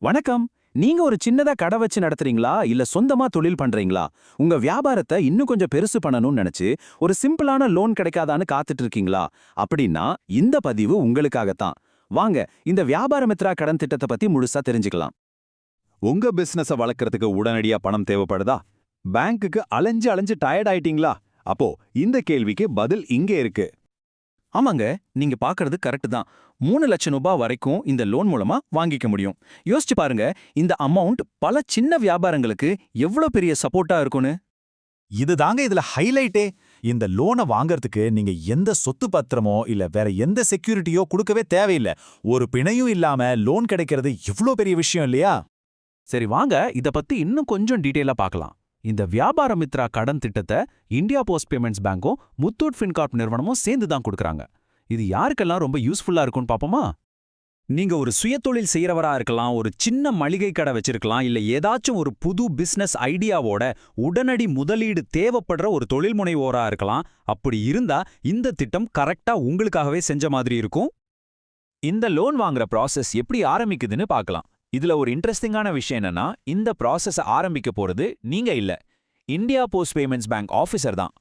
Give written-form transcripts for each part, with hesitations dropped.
வணக்கம். நீங்க ஒரு சின்னதா கடை வச்சு நடத்துறீங்களா இல்ல சொந்தமா தொழில் பண்றீங்களா? உங்க வியாபாரத்தை இன்னும் கொஞ்சம் பெருசு பண்ணணும்னு நினைச்சு ஒரு சிம்பிளான லோன் கிடைக்காதான்னு காத்துட்டு இருக்கீங்களா? அப்படின்னா இந்த பதிவு உங்களுக்காகத்தான். வாங்க இந்த வியாபார மித்ரா கடன் திட்டத்தை பத்தி முழுசா தெரிஞ்சுக்கலாம். உங்க பிசினஸ வளர்க்கறதுக்கு உடனடியா பணம் தேவைப்படுதா? பேங்க்குக்கு அலைஞ்சு அலைஞ்சு டயர்ட் ஆயிட்டீங்களா? அப்போ இந்த கேள்விக்கு பதில் இங்கே இருக்கு. ஆமாங்க, நீங்க பார்க்கறது கரெக்ட் தான். 3 லட்சம் ரூபாய் வரைக்கும் இந்த லோன் மூலமா வாங்கிக்க முடியும். யோசிச்சு பாருங்க, இந்த அமௌண்ட் பல சின்ன வியாபாரங்களுக்கு எவ்வளவு பெரிய சப்போர்ட்டா இருக்கும்னு. இதுதாங்க இதுல ஹைலைட்டே. இந்த லோனை வாங்கறதுக்கு நீங்க எந்த சொத்து பத்திரமோ இல்ல வேற எந்த செக்யூரிட்டியோ கொடுக்கவே தேவையில்லை. ஒரு பிணையும் இல்லாம லோன் கிடைக்கிறது எவ்வளோ பெரிய விஷயம் இல்லையா? சரி வாங்க, இத பத்தி இன்னும் கொஞ்சம் டீடைலா பார்க்கலாம். இந்த வியாபார மித்ரா கடன் திட்டத்தை இந்தியா போஸ்ட் பேமெண்ட்ஸ் பேங்க்கும் முத்தூட் ஃபின்கார்ப் நிறுவனமும் சேர்ந்து தான் கொடுக்கறாங்க. இது யாருக்கெல்லாம் ரொம்ப யூஸ்ஃபுல்லா இருக்கும்னு பாப்போமா? நீங்க ஒரு சுயதொழில் செய்யறவரா இருக்கலாம், ஒரு சின்ன மளிகை கடை வச்சிருக்கலாம், இல்ல ஏதாச்சும் ஒரு புது பிசினஸ் ஐடியாவோட உடனடி முதலீடு தேவைப்படுற ஒரு தொழில் முனைவோரா இருக்கலாம். அப்படி இருந்தா இந்த திட்டம் கரெக்டா உங்களுக்காகவே செஞ்ச மாதிரி இருக்கும். இந்த லோன் வாங்குற ப்ராசஸ் எப்படி ஆரம்பிக்குதுன்னு பார்க்கலாம். இதுல ஒரு இன்ட்ரெஸ்டிங்கான விஷயம் என்னன்னா, இந்த ப்ராசஸ ஆரம்பிக்க போறது நீங்க இல்ல, India Post payments bank officer தான்.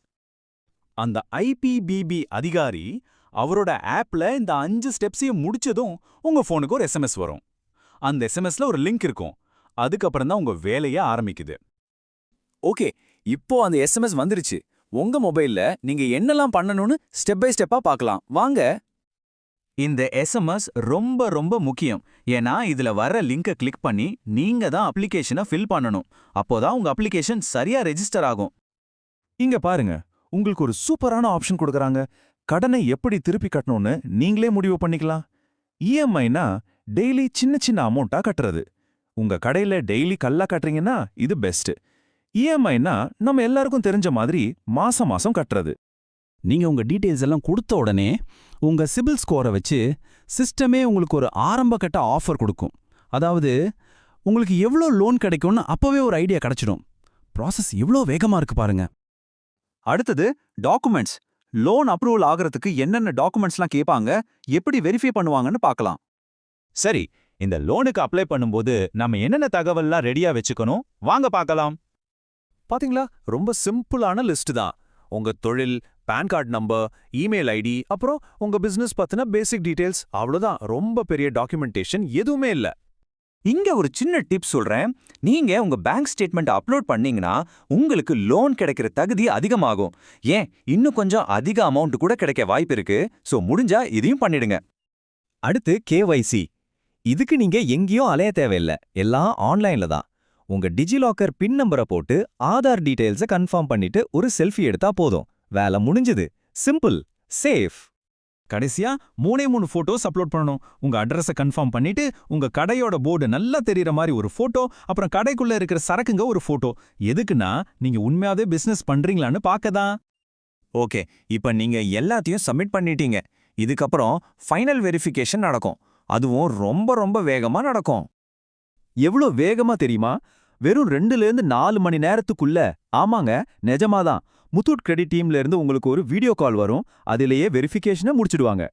அந்த ஐபிபிபி அதிகாரி அவரோட ஆப்ல இந்த 5 ஸ்டெப்ஸையும் முடிச்சதும் உங்க போனுக்கு ஒரு எஸ்எம்எஸ் வரும். அந்த எஸ்எம்எஸ்ல ஒரு லிங்க் இருக்கும். அதுக்கப்புறம் தான் உங்க வேலைய ஆரம்பிக்குது. ஓகே, இப்போ அந்த எஸ்எம்எஸ் வந்துருச்சு. உங்க மொபைல்ல நீங்க என்னெல்லாம் பண்ணணும்னு ஸ்டெப் பை ஸ்டெப்பா பார்க்கலாம். வாங்க. இந்த எஸ்எம்எஸ் ரொம்ப ரொம்ப முக்கியம். ஏன்னா இதுல வர லிங்கை கிளிக் பண்ணி நீங்க தான் அப்ளிகேஷனை ஃபில் பண்ணணும். அப்போதான் உங்க அப்ளிகேஷன் சரியா ரெஜிஸ்டர் ஆகும். இங்க பாருங்க, உங்களுக்கு ஒரு சூப்பரான ஆப்ஷன் கொடுக்கறாங்க. கடனை எப்படி திருப்பி கட்டணும்னு நீங்களே முடிவு பண்ணிக்கலாம். இஎம்ஐனா டெய்லி சின்ன சின்ன அமௌண்ட்டா கட்டுறது. உங்க கடையில டெய்லி கல்லா கட்டுறீங்கன்னா இது பெஸ்ட். இஎம்ஐனா நம்ம எல்லாருக்கும் தெரிஞ்ச மாதிரி மாசம் மாசம் கட்டுறது. நீங்க உங்க டீடைல்ஸ் எல்லாம் கொடுத்த உடனே உங்க சிபில் ஸ்கோரை வச்சு சிஸ்டமே உங்களுக்கு ஒரு ஆரம்ப கட்ட ஆஃபர் கொடுக்கும். அதாவது உங்களுக்கு எவ்வளோ லோன் கிடைக்கும்னு அப்பவே ஒரு ஐடியா கிடைச்சிடும். ப்ராசஸ் எவ்வளோ வேகமா இருக்கு பாருங்க. அடுத்தது டாக்குமெண்ட்ஸ். லோன் அப்ரூவல் ஆகிறதுக்கு என்னென்ன டாக்குமெண்ட்ஸ்லாம் கேட்பாங்க, எப்படி வெரிஃபை பண்ணுவாங்கன்னு பார்க்கலாம். சரி, இந்த லோனுக்கு அப்ளை பண்ணும்போது நம்ம என்னென்ன தகவல்லாம் ரெடியா வச்சுக்கணும், வாங்க பார்க்கலாம். பாத்தீங்களா, ரொம்ப சிம்பிளான லிஸ்ட் தான். உங்க தொழில், PAN card number, email ID, அப்புறம் உங்க பிசினஸ் பத்தின பேசிக் டீடைல்ஸ், அவ்வளவுதான். ரொம்ப பெரிய டாக்குமெண்டேஷன் எதுவுமே இல்ல. இங்க ஒரு சின்ன டிப் சொல்றேன். நீங்க உங்க பேங்க் ஸ்டேட்மெண்ட் அப்லோட் பண்ணீங்கன்னா உங்களுக்கு லோன் கிடைக்கிற தகுதி அதிகமாகும். ஏன், இன்னும் கொஞ்சம் அதிக அமௌண்ட் கூட கிடைக்க வாய்ப்பு இருக்கு. சோ முடிஞ்சா இதையும் பண்ணிடுங்க. அடுத்து கேஒய்சி. இதுக்கு நீங்க எங்கேயும் அலைய தேவையில்ல, எல்லாம் ஆன்லைன்ல தான். உங்க டிஜிலாக்கர் பின் நம்பரை போட்டு ஆதார் டீடைல்ஸை கன்ஃபார்ம் பண்ணிட்டு ஒரு செல்ஃபி எடுத்தா போதும். வேலை முடிஞ்சது. Simple, safe. கடைசியா 3 போட்டோஸ் அப்லோட் பண்ணணும். உங்க அட்ரஸை கன்ஃபார்ம் பண்ணிட்டு உங்க கடையோட போர்டு நல்லா தெரியற மாதிரி ஒரு போட்டோ, அப்புறம் கடைக்குள்ள இருக்கிற சரக்குங்க ஒரு போட்டோ. எதுக்குன்னா நீங்க உண்மையாவே பிசினஸ் பண்றீங்களான்னு பார்க்கதான். ஓகே, இப்ப நீங்க எல்லாத்தையும் சப்மிட் பண்ணிட்டீங்க. இதுக்கப்புறம் ஃபைனல் வெரிஃபிகேஷன் நடக்கும். அதுவும் ரொம்ப ரொம்ப வேகமா நடக்கும். எவ்வளவு வேகமா தெரியுமா? வெறும் 2லேருந்து 4 மணி நேரத்துக்குள்ள. ஆமாங்க, நிஜமாதான். முத்தூட் கிரெடிட் டீம்ல இருந்து உங்களுக்கு ஒரு வீடியோ கால் வரும். அதிலேயே வெரிஃபிகேஷனை முடிச்சிடுவாங்க.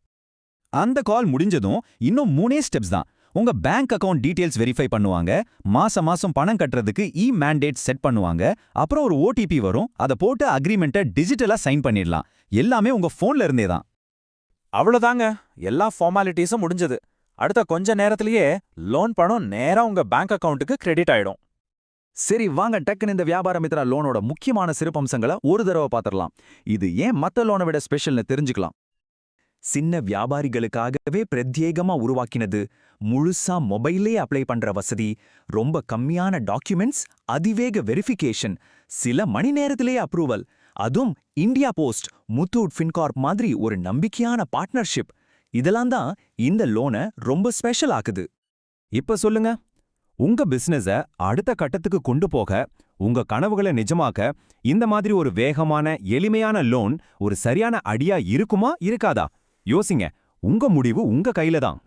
அந்த கால் முடிஞ்சதும் இன்னும் 3 ஸ்டெப்ஸ் தான். உங்க பேங்க் அக்கவுண்ட் டீடைல்ஸ் வெரிஃபை பண்ணுவாங்க. மாசம் மாசம் பணம் கட்டுறதுக்கு மேண்டேட் செட் பண்ணுவாங்க. அப்புறம் ஒரு ஓடிபி வரும். அதை போட்டு அக்ரிமெண்ட்டை டிஜிட்டலா சைன் பண்ணிடலாம். எல்லாமே உங்க போன்ல இருந்தே தான். அவ்வளவுதாங்க, எல்லா ஃபார்மாலிட்டிஸும் முடிஞ்சது. அடுத்த கொஞ்ச நேரத்திலேயே லோன் பணம் நேரா உங்க பேங்க் அக்கவுண்ட்டுக்கு கிரெடிட் ஆயிடும். சரி வாங்க, டக்குன்னு இந்த வியாபார மித்ரா லோனோட முக்கியமான சிறப்பம்சங்களை ஒரு தடவை பார்த்துடலாம். இது ஏன் மத்த லோனை விட ஸ்பெஷல்னு தெரிஞ்சுக்கலாம். சின்ன வியாபாரிகளுக்காகவே பிரத்யேகமா உருவாக்கினது. முழுசா மொபைல்லே அப்ளை பண்ற வசதி, ரொம்ப கம்மியான டாக்குமெண்ட்ஸ், அதிவேக வெரிஃபிகேஷன், சில மணி நேரத்திலேயே அப்ரூவல். அதுவும் இந்தியா போஸ்ட், முத்தூட் ஃபின்கார்ப் மாதிரி ஒரு நம்பிக்கையான பார்ட்னர்ஷிப். இதெல்லாம் தான் இந்த லோனை ரொம்ப ஸ்பெஷல் ஆக்குது. இப்ப சொல்லுங்க, உங்க பிசினஸ அடுத்த கட்டத்துக்கு கொண்டு போக, உங்க கனவுகளை நிஜமாக்க இந்த மாதிரி ஒரு வேகமான எளிமையான லோன் ஒரு சரியான ஐடியா இருக்குமா இருக்காதா? யோசிங்க. உங்க முடிவு உங்க கையில தான்.